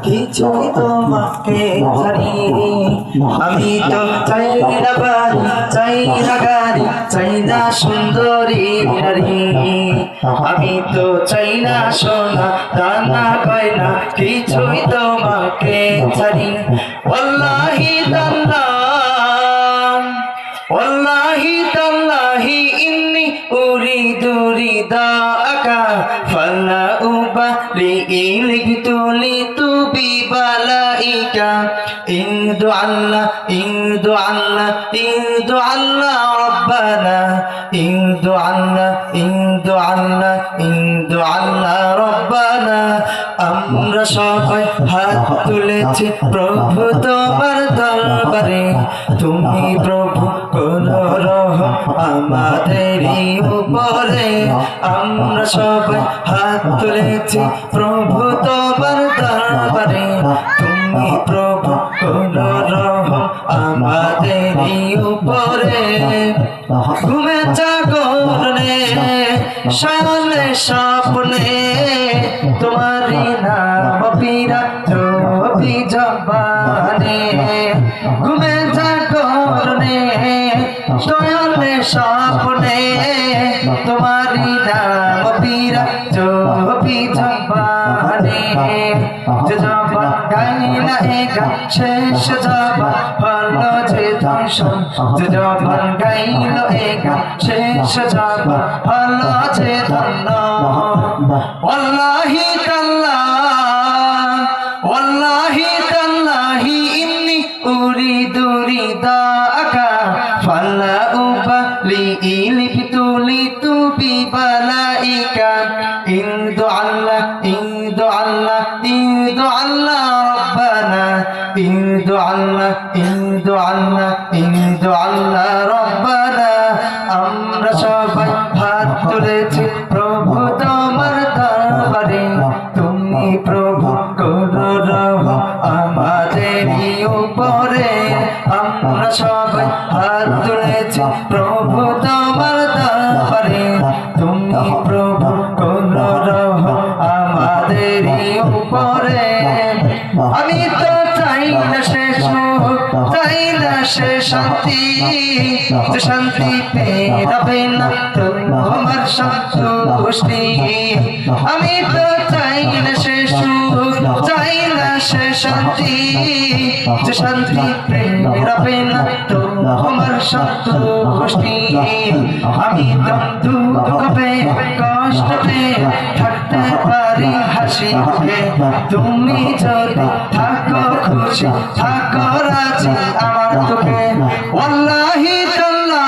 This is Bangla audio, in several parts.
কিছুই তোমাকে ছাড়ি আমি তো চাই না বাড়ি চাই না গাড়ি চাই না সুন্দরী নারী আমি তো চাই না সোনা দানা গয়না কিছুই তোমাকে ছাড়ি ওয়াল্লাহি তাল্লাহ ওয়াল্লাহি তাল্লাহি ইন্নী উরিদু রিদাআকা ফালা উবালি ইলগতু লিতু বিবালাইকা ইনদু আল্লাহ ইনদু আল্লাহ ইনদু আল্লাহ রব্বানা ইনদু আল্লাহ ইনদু আল্লাহ ইনদু আল্লাহ রব্বানা আমরা সবাই হাত তুলেছি প্রভু তোমার দরবারে তুমি প্রভু করো রহম আমাদেরই উপরে আমরা সবাই হাত তুলেছি প্রভু তোমার দরবারে তুমি প্রভু করো রহম আমাদেরই উপরে ঘুমে জাগরণে শয়নে স্বপ্নে তোমারি নাম বিরাট জবানে ঘুমে জাগরণে শয়নে স্বপ্নে তোমারি নাম বিরাট জবানে যে জবান গাইলা এ গান শেষ জবান হলো যে ধ্বংসন যে জবান গাইল এ গান শেষ জবান হলো যে ধন্য ওয়াল্লাহি তাল্লাহ ওয়াল্লাহি তাল্লাহি ইন্নী উরিদু রিদাআকা ফালা উবালি ইলগতু লিতু বিবালাইকা ইনদু আল্লাহ ইনদু আল্লাহ ইনদু আল্লাহ রব্বানা ইনদু আল্লাহ ইনদু আল্লাহ ইনদু আল্লাহ রব্বানা আমরা সবাই হাত তুলেছি প্রভু তোমার দরবারে তুমি প্রভু করো রহম আমাদেরই উপরে আমরা সবাই হাত তুলেছি প্রভু তোমার দরবারে তুমি প্রভু করো রহম আমাদেরই উপরে আমি তো চাই না সে সুখ চাই না সে শান্তি যে শান্তি পেয়ে না তোমার সন্তুষ্টি আমি তো চাই না সে সুখ চাই না সে শান্তি যে শান্তি পেয়ে না তোমার সন্তুষ্টি আমি তো দুঃখ পেয়ে কষ্ট পেয়ে থাকতে পারি হাসি মুখে তুমি যদি থাকো খুশি থাকো রাজি আমার তোকে ওয়াল্লাহি তাল্লাহ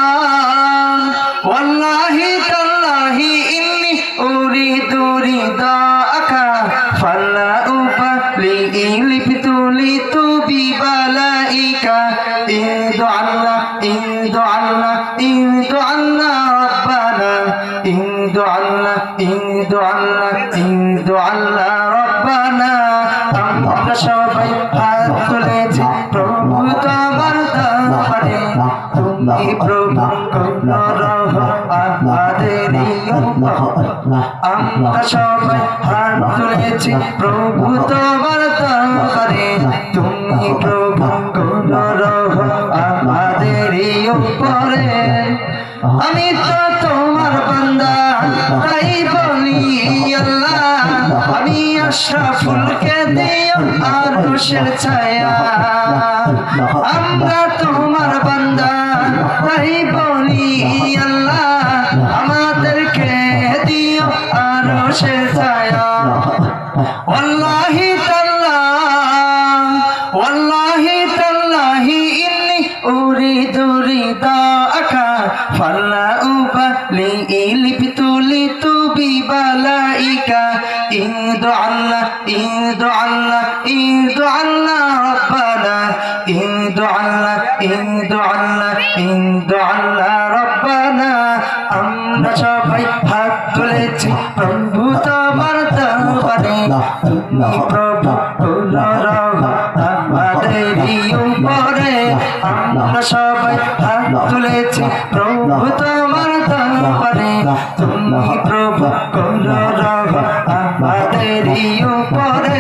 ওয়াল্লাহি তাল্লাহি ইন্নী উরিদু রিদাআকা ফালা উবালি ইলগতু লিতু বিবালাইকা ইনদু আল্লাহ ইনদু আল্লাহ ইনদু আল্লাহ রব্বানা ইনদু আল্লাহ ইনদু আল্লাহ ইনদু আল্লাহ রব্বানা আমরা সবাই হাত তুলেছি প্রভু তোমার দরবারে তুমি প্রভু করো রহম আমাদেরই উপরে আমরা সবাই হাত তুলেছি প্রভু তোমার দরবারে তুমি প্রভু করো রহম আমাদেরই উপরে আমি তো তোমার বান্দা তাই বলি আল্লাহ আমি আশরাফুলকে দিও আরশের ছায়া আমরা তোমার বান্দা তাই বলি আল্লাহ আমাদেরকে দিও আরশের ছায়া ওয়াল্লাহি তাল্লাহ ওয়াল্লাহি তাল্লাহি ইন্নী উরিদু রিদাআকা ফালা উবালি ইলগতু লিতু বিবালাইকা ইনদু আল্লাহ ইনদু আল্লাহ ইনদু আল্লাহ রব্বানা ইনদু আল্লাহ ইনদু আল্লাহ ইনদু আল্লাহ রব্বানা আমরা সবাই হাত তুলেছি প্রভু তোমার দরবারে তুমি প্রভু করো রহম আমাদেরই উপরে আমরা সবাই হাত তুলেছি প্রভু তোমার দরবারে তুমি প্রভু করো রহম আমাদেরই উপরে